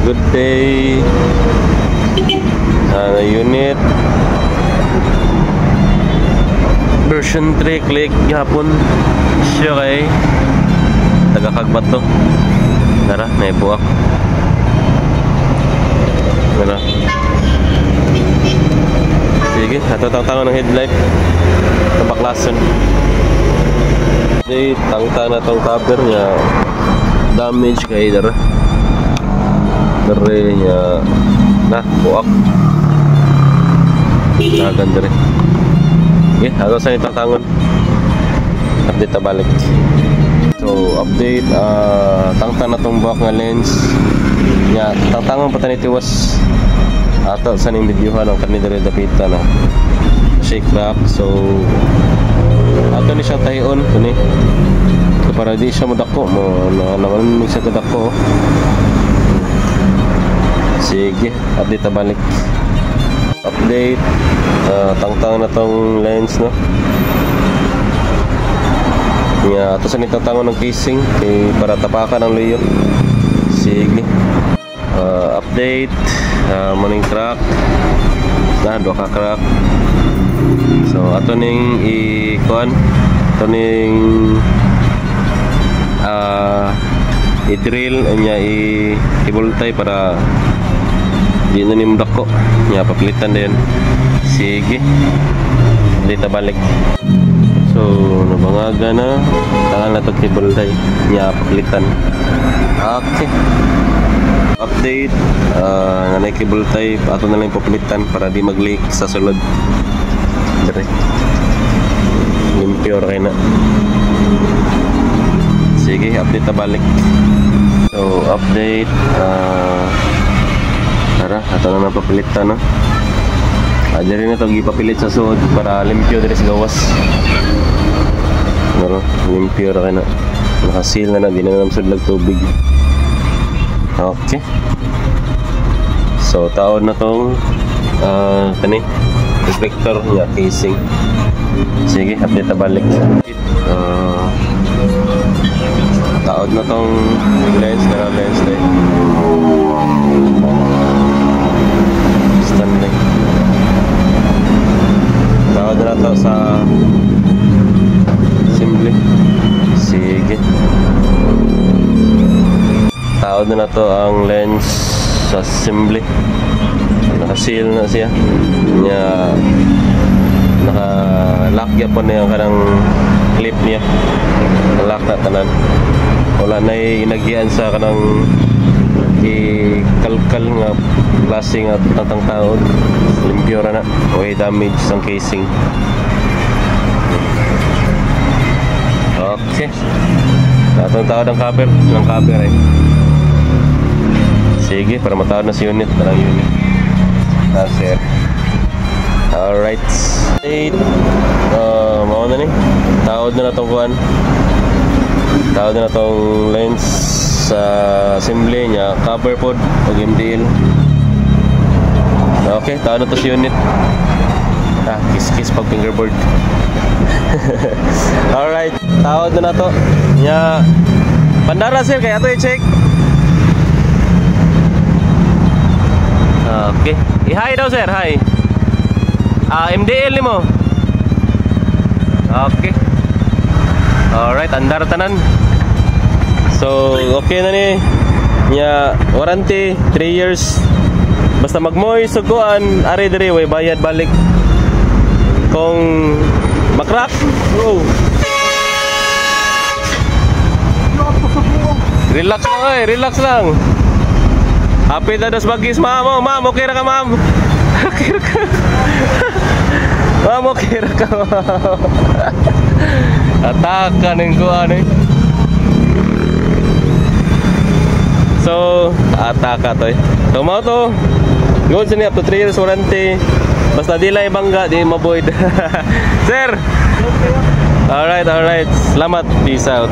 good day. Unit version 3 click gihapon siya kay tagakagbat to. Tara, may buwak. Tara. Sige, ato tangtangan ng headlight na baklason. Di tangtang na tong cover niya damage kay dara. Dere niya na buwak. Naganda rin. Okay, ato sa tangtangon. Update ta balik. So, update tangtang na tong buwak nga lens. Nya tangtangon pa tani tiwas. Ato sa ning videohan ang kanina rin dapita na shake crack. So ato ni siya tahion kani para di siya madako mo naman ni siya kadako. Sige, update ta balik. Update tangtang na tong lens no. Nya ato sa ning tangtangon ng casing kay para tapakan ang luyo. Sige. Update morning crack na do ka crack. So ato ning i-kuan ato ning i-drill nya i-voltay para di na nim dako nya papilitan din. Sige, dito balik. So nabangaga na tangan na to i-voltay nya papilitan. Okay, update nanay cable type ato na lang papalitan para di mag-leak sa sulod. Dire limpyo ra na. Sige, update ta balik. So update tara ato na lang papalitan no. Diri na to gipapilit sa sud para limpyo dire sa gawas. No, limpyo ra na. Nakasil na di na sudlag tubig. Okay. So taon na tong kani reflector niya casing. Sige, update ta balik. Taon na tong lens na lens day. Standing. Taon na to sa assembly. Sige. Taon na to ang lens sa assembly. Naka-seal na siya. Nya naka-lock yapon na yung kanang clip niya. Lock na tanan. Wala na inagian sa kanang i-kalkal nga klase nga tatang taon. Limpyo ra na. Way damage sang casing. Okay. Natong taon ng cover. Ng cover eh. Sige, para matawad na si unit. Parang unit. Sir. Alright. Mauna ni. Tawad na itong kuhan. Tawad na itong lens sa assembly niya. Cover pod. Pag MDL. Okay, tawad na ito si unit. Kiss-kiss pag fingerboard. Alright. Tawad na ito. Nya. Bandara sir, kaya ito i-check. Okay. I-hi daw sir, hi. MDL ni mo. Okay. Alright, andar tanan. So, okay na ni. Nya, warranty 3 years. Basta magmoy suguan, ari diri way bayad balik. Kung makrak, bro. Relax lang ay, relax lang. Happy na dos bagis ma'am, ma'am, okay ra ka ma'am. Okay ra ka. Ma'am, okay ra ka. Ataka ning kuan eh. So, ataka to eh. Tumaw to. Good sa niya, up to 3 years warranty. Basta di lang ibangga, di maboid. Sir! Alright, alright. Salamat. Peace out.